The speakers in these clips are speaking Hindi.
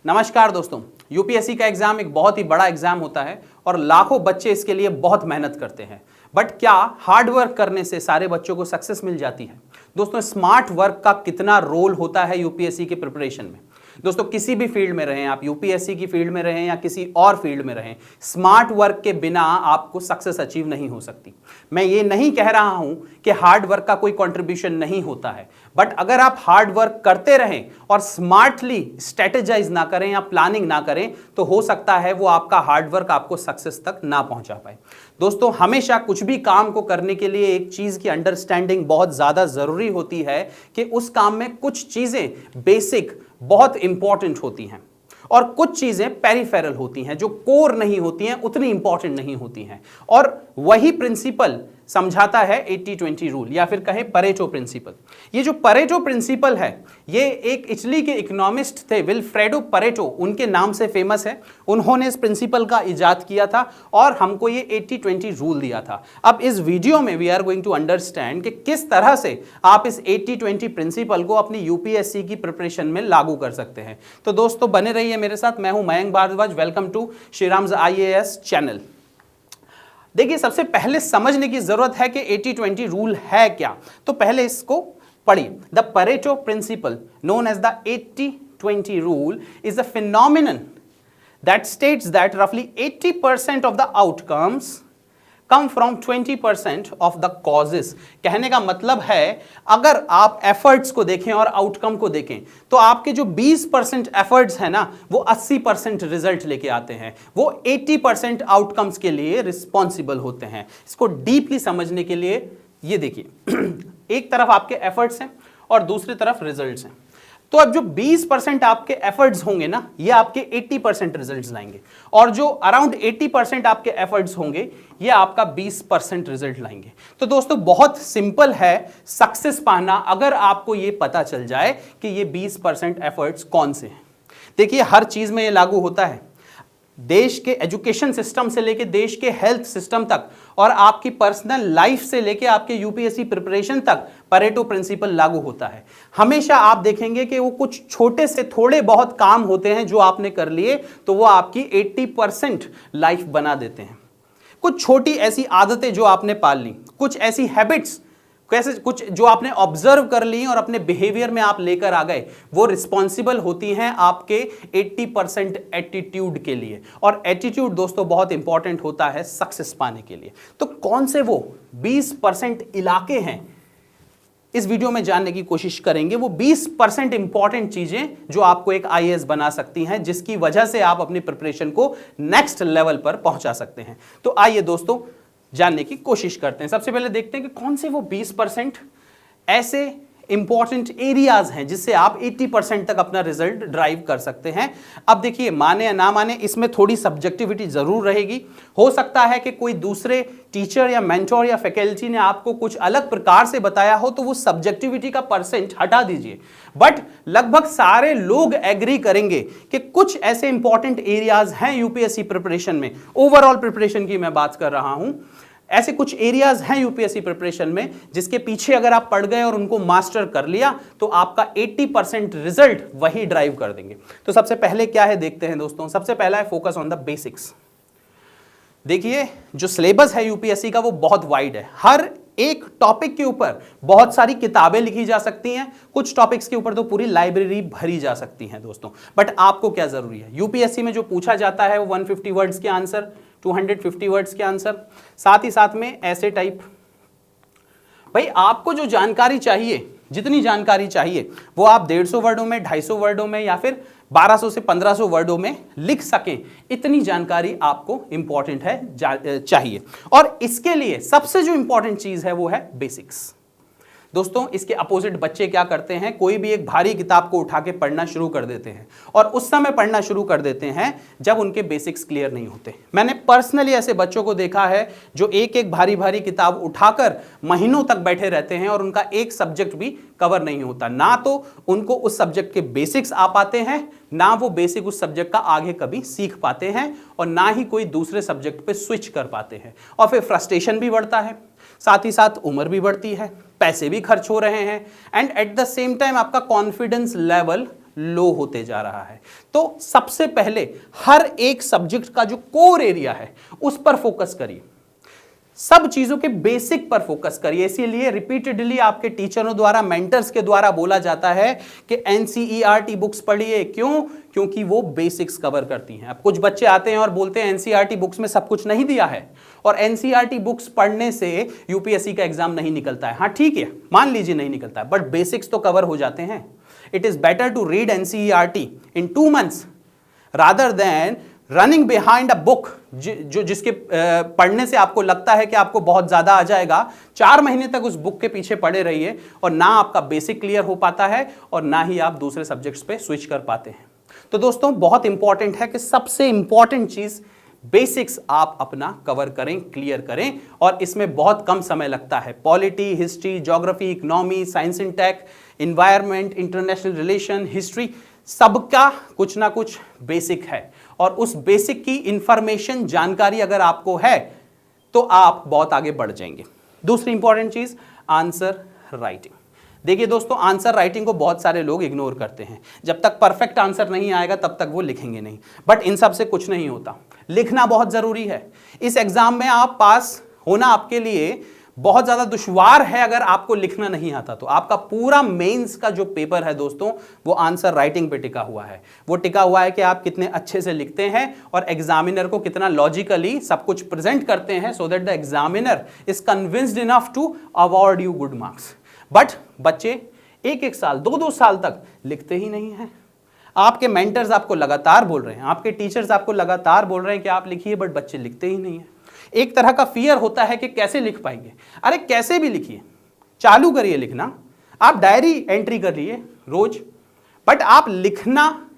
नमस्कार दोस्तों, यूपीएससी का एग्जाम एक बहुत ही बड़ा एग्जाम होता है और लाखों बच्चे इसके लिए बहुत मेहनत करते हैं। बट क्या हार्ड वर्क करने से सारे बच्चों को सक्सेस मिल जाती है? दोस्तों, स्मार्ट वर्क का कितना रोल होता है यूपीएससी के प्रिपरेशन में? दोस्तों, किसी भी फील्ड में रहें, आप यूपीएससी की फील्ड में रहें या किसी और फील्ड में रहें, स्मार्ट वर्क के बिना आपको सक्सेस अचीव नहीं हो सकती। मैं ये नहीं कह रहा हूं कि हार्ड वर्क का कोई कंट्रीब्यूशन नहीं होता है, बट अगर आप हार्ड वर्क करते रहें और स्मार्टली स्ट्रेटेजाइज ना करें या प्लानिंग ना करें तो हो सकता है वो आपका हार्ड वर्क आपको सक्सेस तक ना पहुंचा पाए। दोस्तों, हमेशा कुछ भी काम को करने के लिए एक चीज की अंडरस्टैंडिंग बहुत ज्यादा जरूरी होती है कि उस काम में कुछ चीजें बेसिक बहुत इंपॉर्टेंट होती हैं और कुछ चीजें पेरिफेरल होती हैं जो कोर नहीं होती हैं, उतनी इंपॉर्टेंट नहीं होती हैं। और वही प्रिंसिपल समझाता है 80-20 रूल या फिर कहें परेटो प्रिंसिपल। ये जो परेटो प्रिंसिपल है, ये एक इटली के इकोनॉमिस्ट थे विल्फ्रेडो परेटो, उनके नाम से फेमस है। उन्होंने इस प्रिंसिपल का इजाद किया था और हमको ये 80-20 रूल दिया था। अब इस वीडियो में we are going to understand कि किस तरह से आप इस 80-20 प्रिंसिपल को अपनी यूपीएससी की प्रिपरेशन में लागू कर सकते हैं। तो दोस्तों, बने रहिए मेरे साथ। मैं हूं Mayank Bhardwaj. Welcome to Shriram's IAS channel. देखिए, सबसे पहले समझने की जरूरत है कि 80-20 रूल है क्या। तो पहले इसको पढ़िए। The Pareto principle known as the 80-20 rule is a phenomenon that states that रफली 80% of the outcomes come from 20% of the causes. कहने का मतलब है, अगर आप एफर्ट्स को देखें और आउटकम को देखें तो आपके जो 20% एफर्ट्स है ना, वो 80% रिजल्ट लेके आते हैं। वो 80% आउटकम्स के लिए रिस्पॉन्सिबल होते हैं। इसको डीपली समझने के लिए ये देखिए, एक तरफ आपके एफर्ट्स हैं और दूसरी तरफ रिजल्ट्स हैं। तो अब जो 20% आपके एफर्ट्स होंगे ना, ये आपके 80% रिजल्ट्स लाएंगे, और जो अराउंड 80% आपके एफर्ट्स होंगे, ये आपका 20% रिजल्ट लाएंगे। तो दोस्तों, बहुत सिंपल है सक्सेस पाना, अगर आपको ये पता चल जाए कि ये 20% एफर्ट्स कौन से हैं। देखिए, हर चीज में ये लागू होता है, देश के एजुकेशन सिस्टम से लेके देश के हेल्थ सिस्टम तक और आपकी पर्सनल लाइफ से लेके आपके यूपीएससी प्रिपरेशन तक परेटो प्रिंसिपल लागू होता है। हमेशा आप देखेंगे कि वो कुछ छोटे से थोड़े बहुत काम होते हैं जो आपने कर लिए तो वो आपकी 80% लाइफ बना देते हैं। कुछ छोटी ऐसी आदतें जो आपने पाल ली, कुछ ऐसी हैबिट्स, कैसे कुछ जो आपने ऑब्जर्व कर ली और अपने बिहेवियर में आप लेकर आ गए, वो रिस्पॉन्सिबल होती हैं आपके 80% एटीट्यूड के लिए। और एटीट्यूड दोस्तों बहुत इंपॉर्टेंट होता है सक्सेस पाने के लिए। तो कौन से वो 20% इलाके हैं, इस वीडियो में जानने की कोशिश करेंगे। वो 20% इंपॉर्टेंट चीजें जो आपको एक IAS बना सकती हैं, जिसकी वजह से आप अपनी प्रिपरेशन को नेक्स्ट लेवल पर पहुंचा सकते हैं। तो आइए दोस्तों, जानने की कोशिश करते हैं। सबसे पहले देखते हैं कि कौन से वो 20% ऐसे इंपॉर्टेंट एरियाज हैं जिससे आप 80% तक अपना रिजल्ट ड्राइव कर सकते हैं। अब देखिए, माने या ना माने, इसमें थोड़ी सब्जेक्टिविटी जरूर रहेगी। हो सकता है कि कोई दूसरे टीचर या मेंटोर या फैकल्टी ने आपको कुछ अलग प्रकार से बताया हो, तो वो सब्जेक्टिविटी का % हटा दीजिए। बट लगभग सारे लोग एग्री करेंगे कि कुछ ऐसे इंपॉर्टेंट एरियाज हैं यूपीएससी प्रिपरेशन में। ओवरऑल प्रिपरेशन की मैं बात कर रहा हूं। ऐसे कुछ एरियाज हैं यूपीएससी प्रिपरेशन में जिसके पीछे अगर आप पड़ गए और उनको मास्टर कर लिया तो आपका 80% रिजल्ट वही ड्राइव कर देंगे। तो सबसे पहले क्या है देखते हैं दोस्तों। सबसे पहला है फोकस ऑन द बेसिक्स। देखिए, जो सिलेबस है यूपीएससी का वो बहुत वाइड है। हर एक टॉपिक के ऊपर बहुत सारी किताबें लिखी जा सकती हैं, कुछ टॉपिक्स के ऊपर तो पूरी लाइब्रेरी भरी जा सकती हैं दोस्तों। बट आपको क्या जरूरी है, यूपीएससी में जो पूछा जाता है वो 150 वर्ड्स के आंसर, 250 वर्ड्स के आंसर, साथ ही साथ में ऐसे टाइप। भाई, आपको जो जानकारी चाहिए, जितनी जानकारी चाहिए, वो आप 150 वर्डों में, 250 वर्डों में या फिर 1200 से 1500 वर्डों में लिख सकें, इतनी जानकारी आपको इंपॉर्टेंट है चाहिए। और इसके लिए सबसे जो इंपॉर्टेंट चीज है वो है बेसिक्स। दोस्तों, इसके अपोजिट बच्चे क्या करते हैं, कोई भी एक भारी किताब को उठा के पढ़ना शुरू कर देते हैं और उस समय पढ़ना शुरू कर देते हैं जब उनके बेसिक्स क्लियर नहीं होते। मैंने पर्सनली ऐसे बच्चों को देखा है जो एक एक भारी भारी किताब उठाकर महीनों तक बैठे रहते हैं और उनका एक सब्जेक्ट भी कवर नहीं होता। ना तो उनको उस सब्जेक्ट के बेसिक्स आ पाते हैं, ना वो बेसिक उस सब्जेक्ट का आगे कभी सीख पाते हैं, और ना ही कोई दूसरे सब्जेक्ट पे स्विच कर पाते हैं। और फिर फ्रस्ट्रेशन भी बढ़ता है, साथ ही साथ उम्र भी बढ़ती है, पैसे भी खर्च हो रहे हैं, and at the same time आपका कॉन्फिडेंस लेवल लो होते जा रहा है। तो सबसे पहले हर एक सब्जेक्ट का जो कोर एरिया है उस पर फोकस करिए, सब चीजों के बेसिक पर फोकस करिए। इसीलिए रिपीटेडली आपके टीचरों द्वारा, मेंटर्स के द्वारा बोला जाता है कि एनसीईआरटी बुक्स पढ़िए। क्यों? क्योंकि वो बेसिक्स कवर करती हैं। अब कुछ बच्चे आते हैं और बोलते हैं एनसीईआरटी बुक्स में सब कुछ नहीं दिया है और एनसीईआरटी बुक्स पढ़ने से यूपीएससी का एग्जाम नहीं निकलता है। हाँ ठीक है, मान लीजिए नहीं निकलता है, बट बेसिक्स तो कवर हो जाते हैं। It is better to read NCERT in 2 months rather than running behind a book जिसके पढ़ने से आपको लगता है कि आपको बहुत ज्यादा आ जाएगा। 4 महीने तक उस बुक के पीछे पड़े रहिए और ना आपका बेसिक क्लियर हो पाता है और ना ही आप दूसरे सब्जेक्ट्स पे स्विच कर पाते हैं। तो दोस्तों बहुत इंपॉर्टेंट है कि सबसे इंपॉर्टेंट चीज बेसिक्स आप अपना कवर करें, क्लियर करें, और इसमें बहुत कम समय लगता है। Polity, history, geography, economy, science and tech, environment, international relation, history, सबका कुछ ना कुछ बेसिक है और उस बेसिक की इंफॉर्मेशन, जानकारी अगर आपको है तो आप बहुत आगे बढ़ जाएंगे। दूसरी इंपॉर्टेंट चीज, आंसर राइटिंग। देखिए दोस्तों, आंसर राइटिंग को बहुत सारे लोग इग्नोर करते हैं। जब तक परफेक्ट आंसर नहीं आएगा तब तक वो लिखेंगे नहीं, बट इन सब से कुछ नहीं होता। लिखना बहुत जरूरी है। इस एग्जाम में आप पास होना आपके लिए बहुत ज्यादा दुश्वार है अगर आपको लिखना नहीं आता तो। आपका पूरा मेंस का जो पेपर है दोस्तों वो आंसर राइटिंग पे टिका हुआ है। वो टिका हुआ है कि आप कितने अच्छे से लिखते हैं और एग्जामिनर को कितना लॉजिकली सब कुछ प्रेजेंट करते हैं, so that the examiner is convinced enough to award you good marks. But बच्चे 1-1 साल, 2-2 साल तक लिखते ही नहीं है। आपके मेंटर्स आपको लगातार बोल रहे हैं, आपके टीचर्स आपको लगातार बोल रहे हैं कि आप लिखिए, बट बच्चे लिखते ही नहीं है। एक तरह का फियर होता है कि कैसे लिख पाएंगे। अरे कैसे भी लिखिए, चालू करिए लिखना, आप डायरी एंट्री करिए रोज, बट आप लिखना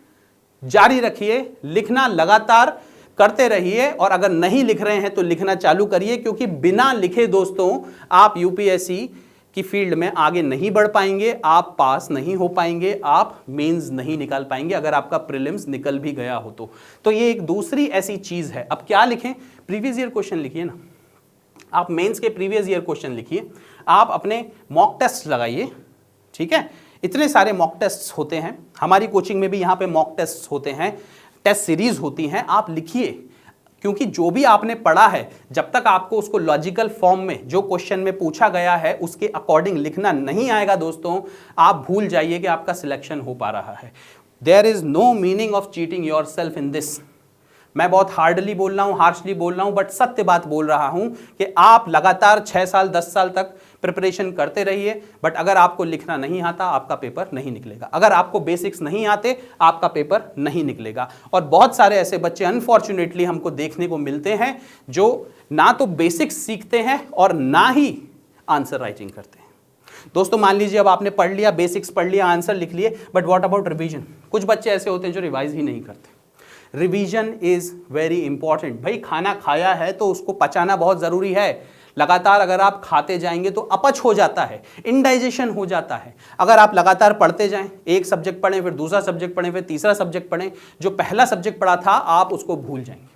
जारी रखिए, लिखना लगातार करते रहिए। और अगर नहीं लिख रहे हैं तो लिखना चालू करिए, क्योंकि बिना लिखे दोस्तों आप यूपीएससी की फील्ड में आगे नहीं बढ़ पाएंगे, आप पास नहीं हो पाएंगे, आप मेंस नहीं निकाल पाएंगे अगर आपका प्रीलिम्स निकल भी गया हो तो ये एक दूसरी ऐसी चीज है। अब क्या लिखें? प्रीवियस ईयर क्वेश्चन लिखिए ना, आप मेंस के प्रीवियस ईयर क्वेश्चन लिखिए, आप अपने मॉक टेस्ट लगाइए, ठीक है। इतने सारे मॉक टेस्ट होते हैं, हमारी कोचिंग में भी यहाँ पे मॉक टेस्ट होते हैं, टेस्ट सीरीज होती हैं, आप लिखिए। क्योंकि जो भी आपने पढ़ा है, जब तक आपको उसको लॉजिकल फॉर्म में जो क्वेश्चन में पूछा गया है उसके अकॉर्डिंग लिखना नहीं आएगा दोस्तों, आप भूल जाइए कि आपका सिलेक्शन हो पा रहा है। There is no meaning of cheating yourself in this. मैं बहुत हार्डली बोल रहा हूं, हार्शली बोल रहा हूं, बट सत्य बात बोल रहा हूं कि आप लगातार 6 साल 10 साल तक प्रिपरेशन करते रहिए, बट अगर आपको लिखना नहीं आता आपका पेपर नहीं निकलेगा। अगर आपको बेसिक्स नहीं आते आपका पेपर नहीं निकलेगा। और बहुत सारे ऐसे बच्चे अनफॉर्चुनेटली हमको देखने को मिलते हैं जो ना तो बेसिक्स सीखते हैं और ना ही आंसर राइटिंग करते हैं। दोस्तों मान लीजिए अब आपने पढ़ लिया, बेसिक्स पढ़ लिया, आंसर लिख लिए, बट व्हाट अबाउट रिवीजन? कुछ बच्चे ऐसे होते हैं जो रिवाइज ही नहीं करते। Revision is very important. भाई खाना खाया है तो उसको पचाना बहुत जरूरी है। लगातार अगर आप खाते जाएंगे तो अपच हो जाता है, इनडाइजेशन हो जाता है। अगर आप लगातार पढ़ते जाएं, एक सब्जेक्ट पढ़ें, फिर दूसरा सब्जेक्ट पढ़ें, फिर तीसरा सब्जेक्ट पढ़ें, जो पहला सब्जेक्ट पढ़ा था आप उसको भूल जाएंगे।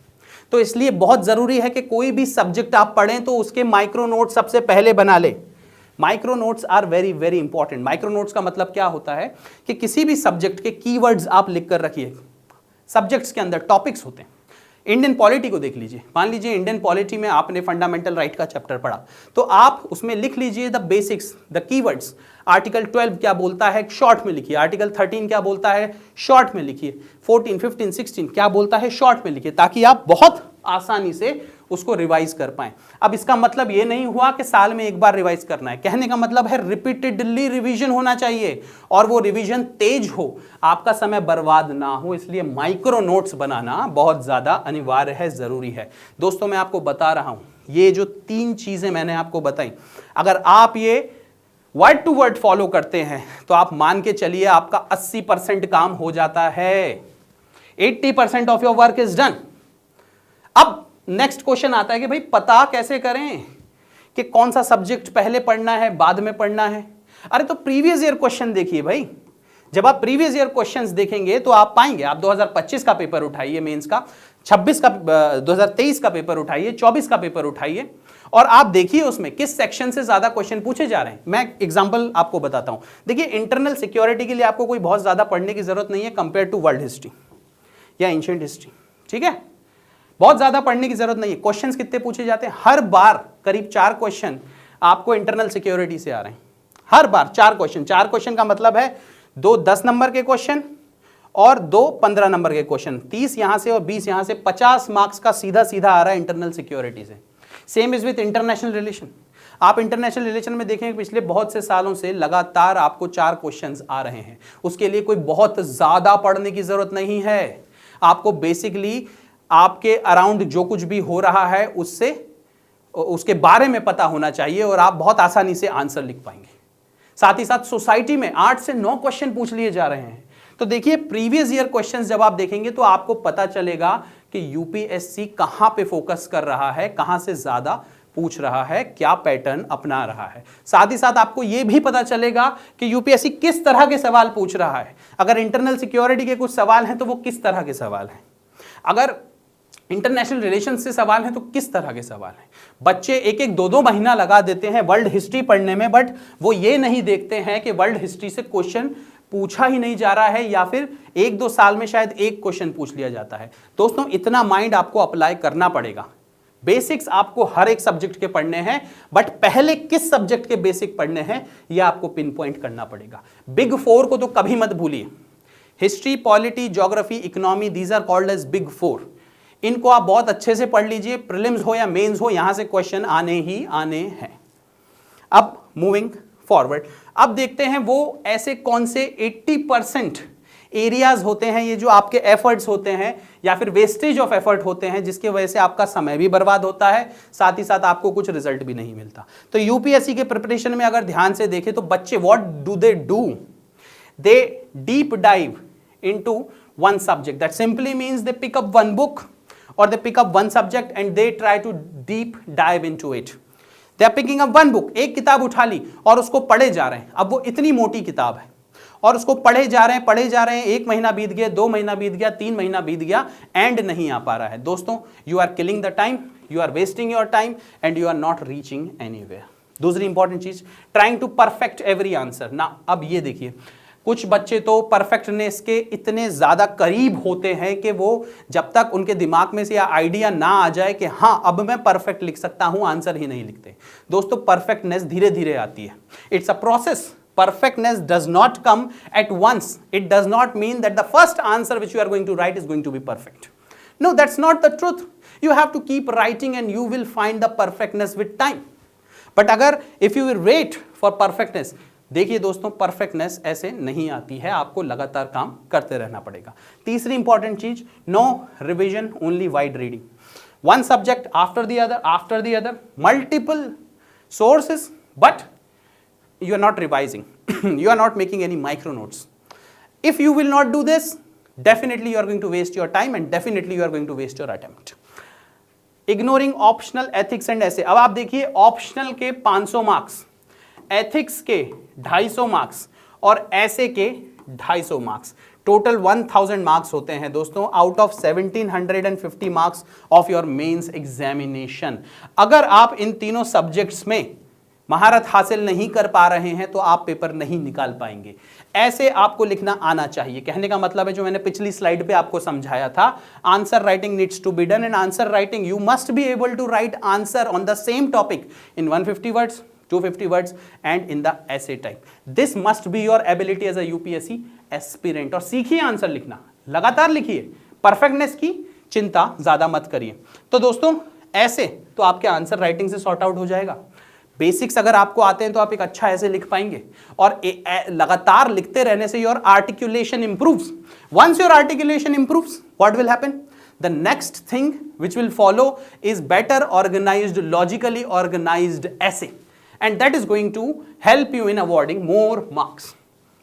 तो इसलिए बहुत जरूरी है कि कोई भी सब्जेक्ट आप पढ़ें तो उसके माइक्रो नोट्स सबसे पहले बना ले। Micro notes are very very important. Micro notes का मतलब क्या होता है कि किसी भी सब्जेक्ट के कीवर्ड्स आप लिख कर रखिए। सब्जेक्ट्स के अंदर टॉपिक्स होते हैं। इंडियन पॉलिटी को देख लीजिए, मान लीजिए इंडियन पॉलिटी में आपने फंडामेंटल राइट का चैप्टर पढ़ा, तो आप उसमें लिख लीजिए the basics, the keywords. Article 12 क्या बोलता है शॉर्ट में लिखिए, आर्टिकल 13 क्या बोलता है शॉर्ट में लिखिए, 14, 15, 16 क्या बोलता है शॉर्ट में लिखिए, ताकि आप बहुत आसानी से उसको रिवाइज कर पाएं। अब इसका मतलब ये नहीं हुआ कि साल में एक बार रिवाइज करना है, कहने का मतलब है रिपीटेडली रिवीजन होना चाहिए और वो रिवीजन तेज हो, आपका समय बर्बाद ना हो। इसलिए माइक्रो नोट्स बनाना बहुत ज्यादा अनिवार्य है, जरूरी है। दोस्तों मैं आपको बता रहा हूं, ये जो 3 चीजें मैंने आपको बताई, अगर आप ये वर्ड टू वर्ड फॉलो करते हैं तो आप मान के चलिए आपका 80% काम हो जाता है। 80% of your work is done. अब नेक्स्ट क्वेश्चन आता है कि भाई पता कैसे करें कि कौन सा सब्जेक्ट पहले पढ़ना है बाद में पढ़ना है। अरे तो प्रीवियस ईयर क्वेश्चन देखिए भाई, जब आप प्रीवियस ईयर क्वेश्चंस देखेंगे तो आप पाएंगे। आप 2025 का पेपर उठाइए मेंस का, 2023 का पेपर उठाइए, 24 का पेपर उठाइए और आप देखिए उसमें किस सेक्शन से ज्यादा क्वेश्चन पूछे जा रहे हैं। मैं एग्जांपल आपको बताता हूं। देखिए, इंटरनल सिक्योरिटी के लिए आपको कोई बहुत ज्यादा पढ़ने की जरूरत नहीं है कंपेयर टू वर्ल्ड हिस्ट्री या एंशिएंट हिस्ट्री, ठीक है, बहुत ज्यादा पढ़ने की जरूरत नहीं है। क्वेश्चंस कितने पूछे जाते हैं? हर बार करीब 4 क्वेश्चन आपको इंटरनल सिक्योरिटी से आ रहे हैं, हर बार 4 क्वेश्चन। 4 क्वेश्चन का मतलब है 2 10 नंबर के क्वेश्चन और 2 15 नंबर के क्वेश्चन, 30 यहां से और 20 यहां से, 50 मार्क्स का सीधा सीधा आ रहा है इंटरनल सिक्योरिटी से। Same is with international relation. आप इंटरनेशनल रिलेशन में देखेंगे पिछले बहुत से सालों से लगातार आपको 4 क्वेश्चंस आ रहे हैं। उसके लिए कोई बहुत ज्यादा पढ़ने की जरूरत नहीं है। आपको बेसिकली आपके अराउंड जो कुछ भी हो रहा है उसके बारे में पता होना चाहिए और आप बहुत आसानी से आंसर लिख पाएंगे। साथ ही साथ सोसाइटी में 8 से 9 क्वेश्चन पूछ लिए जा रहे हैं। तो देखिए, प्रीवियस ईयर क्वेश्चंस जब आप देखेंगे तो आपको पता चलेगा कि यूपीएससी कहां पे फोकस कर रहा है, कहां से ज्यादा पूछ रहा है, क्या पैटर्न अपना रहा है। साथ ही साथ आपको यह भी पता चलेगा कि यूपीएससी किस तरह के सवाल पूछ रहा है। अगर इंटरनल सिक्योरिटी के कुछ सवाल हैं तो वो किस तरह के सवाल हैं, अगर इंटरनेशनल रिलेशन से सवाल हैं तो किस तरह के सवाल हैं। बच्चे 1-1 2-2 महीना लगा देते हैं वर्ल्ड हिस्ट्री पढ़ने में, बट वो ये नहीं देखते हैं कि वर्ल्ड हिस्ट्री से क्वेश्चन पूछा ही नहीं जा रहा है या फिर 1-2 साल में शायद एक क्वेश्चन पूछ लिया जाता है। दोस्तों, इतना माइंड आपको अप्लाई करना पड़ेगा। बेसिक्स आपको हर एक सब्जेक्ट के पढ़ने हैं, बट पहले किस सब्जेक्ट के बेसिक पढ़ने हैं यह आपको पिन पॉइंट करना पड़ेगा। बिग 4 को तो कभी मत भूलिए। History, polity, geography, economy, these are called as big 4। इनको आप बहुत अच्छे से पढ़ लीजिए। प्रीलिम्स हो या मेंस हो, यहां से क्वेश्चन आने ही आने हैं। अब मूविंग फॉरवर्ड, अब देखते हैं वो ऐसे कौन से 80% एरियाज होते हैं, ये जो आपके एफर्ट्स होते हैं या फिर वेस्टेज ऑफ एफर्ट होते हैं, जिसके वजह से आपका समय भी बर्बाद होता है, साथ ही साथ आपको कुछ रिजल्ट भी नहीं मिलता। तो यूपीएससी के प्रिपरेशन में अगर ध्यान से देखें तो बच्चे what do, they deep dive into one subject. That simply means they pick up one book or they pick up one subject and they try to deep dive into it. They are picking up one book, एक किताब उठा ली और उसको पढ़े जा रहे हैं। अब वो इतनी मोटी किताब है और उसको पढ़े जा रहे हैं, 1 महीना बीत गया, 2 महीना बीत गया, 3 महीना बीत गया, एंड नहीं आ पा रहा है। दोस्तों, you are killing the time, you are wasting your time and you are not reaching anywhere. दूसरी इंपॉर्टेंट चीज, trying to perfect every answer ना। अब ये देखिए, कुछ बच्चे तो परफेक्टनेस के इतने ज्यादा करीब होते हैं कि वो जब तक उनके दिमाग में से या आइडिया ना आ जाए कि हाँ अब मैं परफेक्ट लिख सकता हूं, आंसर ही नहीं लिखते। दोस्तों, परफेक्टनेस धीरे धीरे आती है। It's a process. Perfectness does not come at once. It does not mean that the first answer which you are going to write is going to be perfect. No, that's not the truth. You have to keep writing and you will find the perfectness with time. But अगर if you will wait for perfectness, देखिए दोस्तों, परफेक्टनेस ऐसे नहीं आती है, आपको लगातार काम करते रहना पड़ेगा। तीसरी इंपॉर्टेंट चीज, no revision, only wide reading. One subject after the other, multiple sources, but you are not revising. You are not making any micro notes. If you will not do this, definitely you are going to waste your time and definitely you are going to waste your attempt. Ignoring optional ethics and essay. अब आप देखिए, ऑप्शनल के 500 मार्क्स, एथिक्स के 250 मार्क्स और ऐसे के 250 मार्क्स, टोटल 1000 मार्क्स होते हैं दोस्तों, out of 1750 marks of your mains examination. अगर आप इन तीनों सब्जेक्ट्स में महारत हासिल नहीं कर पा रहे हैं तो आप पेपर नहीं निकाल पाएंगे। ऐसे आपको लिखना आना चाहिए। कहने का मतलब है, जो मैंने पिछली स्लाइड पे आपको समझाया था, answer writing needs to be done. And answer writing, you must be able to write answer on the same topic in 150 words, 250 words and in the essay type. This must be your ability as a UPSC aspirant. और सीखिए आंसर लिखना, लगातार लिखिए, परफेक्टनेस की चिंता ज्यादा मत करिए। तो दोस्तों, ऐसे तो आपके आंसर राइटिंग से सॉर्ट आउट हो जाएगा। बेसिक्स अगर आपको आते हैं तो आप एक अच्छा ऐसे लिख पाएंगे और लगातार लिखते रहने से your articulation improves. Once your articulation improves, what will happen? The next thing which will follow is better organised, logically organised essay, and that is going to help you in awarding more marks.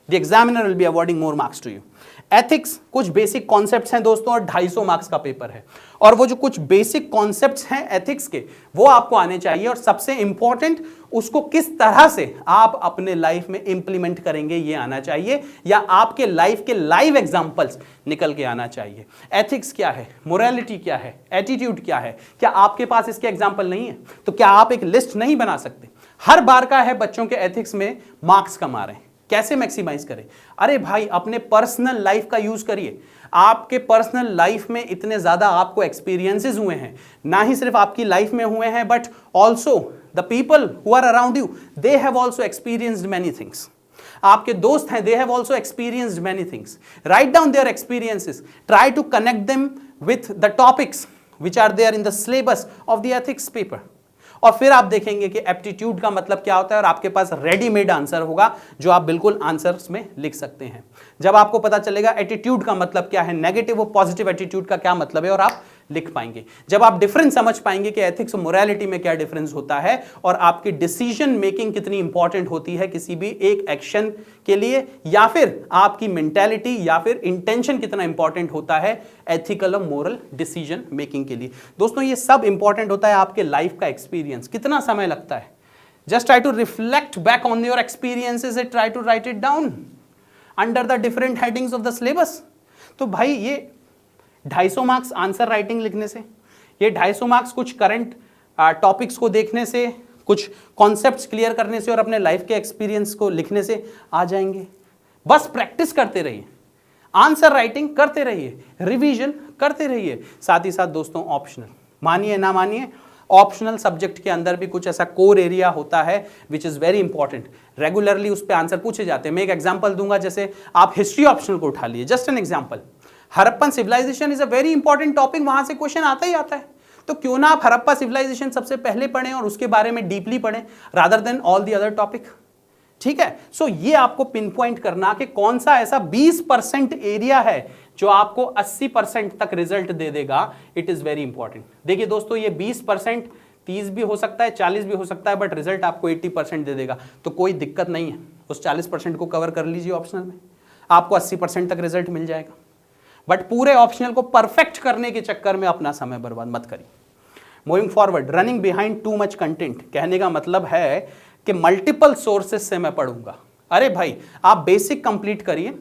The examiner will be awarding more marks to you. Ethics कुछ बेसिक कॉन्सेप्ट्स हैं दोस्तों और 250 मार्क्स का पेपर है, और वो जो कुछ बेसिक कॉन्सेप्ट्स हैं एथिक्स के वो आपको आने चाहिए, और सबसे इंपॉर्टेंट उसको किस तरह से आप अपने लाइफ में इंप्लीमेंट करेंगे ये आना चाहिए, या आपके लाइफ के लाइव एग्जांपल्स निकल के आना चाहिए। एथिक्स क्या है, मोरालिटी क्या है, एटीट्यूड क्या है, क्या आपके पास इसके एग्जांपल नहीं है? तो क्या आप एक लिस्ट नहीं बना सकते? हर बार का है बच्चों के एथिक्स में मार्क्स कमा रहे हैं, कैसे मैक्सिमाइज करें? अरे भाई अपने पर्सनल लाइफ का यूज करिए। आपके पर्सनल लाइफ में इतने ज्यादा आपको एक्सपीरियंसेस हुए हैं, ना ही सिर्फ आपकी लाइफ में हुए हैं but also the people who are around you, they have also experienced many things. आपके दोस्त हैं, they have also experienced many things. Right down their experiences, try to connect them with the topics which are there in the syllabus of the ethics paper, और फिर आप देखेंगे कि एप्टीट्यूड का मतलब क्या होता है, और आपके पास रेडीमेड आंसर होगा जो आप बिल्कुल आंसर्स में लिख सकते हैं। जब आपको पता चलेगा एटीट्यूड का मतलब क्या है, नेगेटिव और पॉजिटिव एटीट्यूड का क्या मतलब है, और आप लिख पाएंगे। जब आप डिफरेंस समझ पाएंगे कि एथिक्स और मोरालिटी में क्या डिफरेंस होता है, और आपकी डिसीजन मेकिंग कितनी इंपॉर्टेंट होती है किसी भी एक एक्शन के लिए, या फिर आपकी मेंटालिटी या फिर इंटेंशन कितना इंपॉर्टेंट होता है एथिकल और मोरल डिसीजन मेकिंग के लिए। दोस्तों ये सब इंपॉर्टेंट होता है आपके लाइफ का एक्सपीरियंस। कितना समय लगता है? Just try to reflect back on your experiences and try to write it down under the different headings of the syllabus. तो भाई ये 250 मार्क्स आंसर राइटिंग लिखने से, ये 250 मार्क्स कुछ करंट टॉपिक्स को देखने से, कुछ कॉन्सेप्ट्स क्लियर करने से और अपने लाइफ के एक्सपीरियंस को लिखने से आ जाएंगे। बस प्रैक्टिस करते रहिए, आंसर राइटिंग करते रहिए, रिवीजन करते रहिए। साथ ही साथ दोस्तों ऑप्शनल, मानिए ना मानिए, ऑप्शनल सब्जेक्ट के अंदर भी कुछ ऐसा कोर एरिया होता है which is very important, regularly उस पर आंसर पूछे जाते हैं। मैं एक एग्जांपल दूंगा, जैसे आप हिस्ट्री ऑप्शनल को उठा लिए, just an example. Harappan civilisation is a very important topic, वहां से क्वेश्चन आता ही आता है, तो क्यों ना आप हड़प्पा सिविलाइजेशन सबसे पहले पढ़ें और उसके बारे में डीपली पढ़ें rather than all the other topic. ठीक है, सो ये आपको पिन पॉइंट करना कि कौन सा ऐसा 20% एरिया है जो आपको 80% तक रिजल्ट दे देगा, इट इज वेरी इंपॉर्टेंट। देखिए दोस्तों ये 20%, 30 भी हो सकता है, 40 भी हो सकता है, बट रिजल्ट आपको 80% दे देगा, तो कोई दिक्कत नहीं है। उस 40% को कवर कर लीजिए ऑप्शनल में, आपको 80% तक रिजल्ट मिल जाएगा। बट पूरे ऑप्शनल को परफेक्ट करने के चक्कर में अपना समय बर्बाद मत करिए। Moving forward, running behind too much content, कहने का मतलब है कि मल्टीपल सोर्सेज से मैं पढ़ूंगा। अरे भाई आप बेसिक कंप्लीट करिए,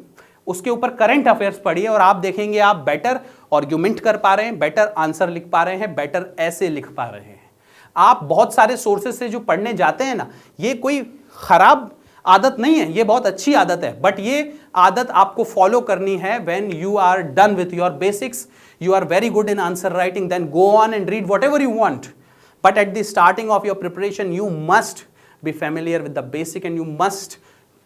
उसके ऊपर करंट अफेयर्स पढ़िए, और आप देखेंगे आप बेटर आर्गुमेंट कर पा रहे हैं, बेटर आंसर लिख पा रहे हैं, बेटर ऐसे लिख पा रहे हैं। आप बहुत सारे सोर्सेज से जो पढ़ने जाते हैं ना, ये कोई खराब आदत नहीं है, ये बहुत अच्छी आदत है, बट ये आदत आपको फॉलो करनी है। When you are done with your basics, you are very good in answer writing, then go on and read whatever you want, but at the starting of your preparation you must be familiar with the basic and you must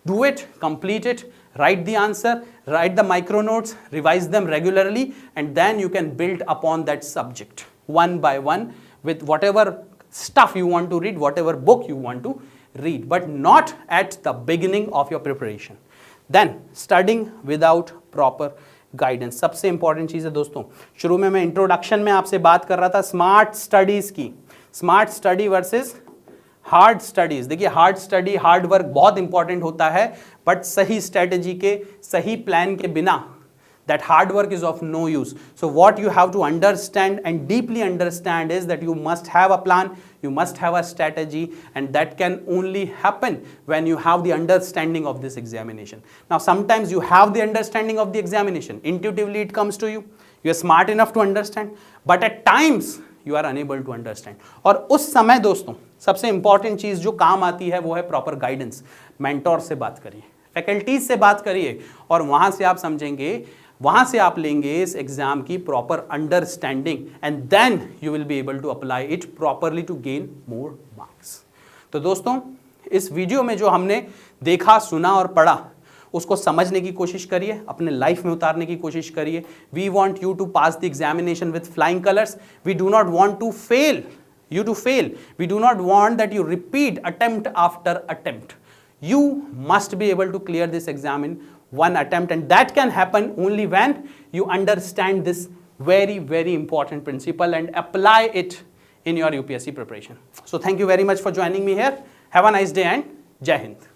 do it, complete it, write the answer, write the micro notes, revise them regularly, and then you can build upon that subject one by one with whatever stuff you want to read, whatever book you want to read, but not at the beginning of your preparation. Then studying without proper guidance सबसे इंपॉर्टेंट चीज है दोस्तों। शुरू में मैं इंट्रोडक्शन में आपसे बात कर रहा था स्मार्ट स्टडीज की, smart study versus hard studies. देखिए हार्ड स्टडी, हार्ड वर्क बहुत इंपॉर्टेंट होता है, बट सही स्ट्रेटेजी के, सही प्लान के बिना that hard work is of no use. So what you have to understand and deeply understand is that you must have a plan, you must have a strategy, and that can only happen when you have the understanding of this examination. Now sometimes you have the understanding of the examination, intuitively it comes to you, you are smart enough to understand, but at times you are unable to understand. और उस समय दोस्तों सबसे इंपॉर्टेंट चीज जो काम आती है वो है प्रॉपर गाइडेंस। मेंटोर से बात करिए, फैकल्टीज से बात करिए, और वहां से आप समझेंगे, वहां से आप लेंगे इस एग्जाम की proper understanding, and then you will be able to apply it properly to gain more marks. तो दोस्तों इस वीडियो में जो हमने देखा, सुना और पढ़ा, उसको समझने की कोशिश करिए, अपने लाइफ में उतारने की कोशिश करिए। We want you to pass the examination with flying colours, we do not want to fail you to fail, we do not want that you repeat attempt after attempt. You must be able to clear this exam in one attempt, and that can happen only when you understand this very, very important principle and apply it in your UPSC preparation. So thank you very much for joining me here. Have a nice day and Jai Hind.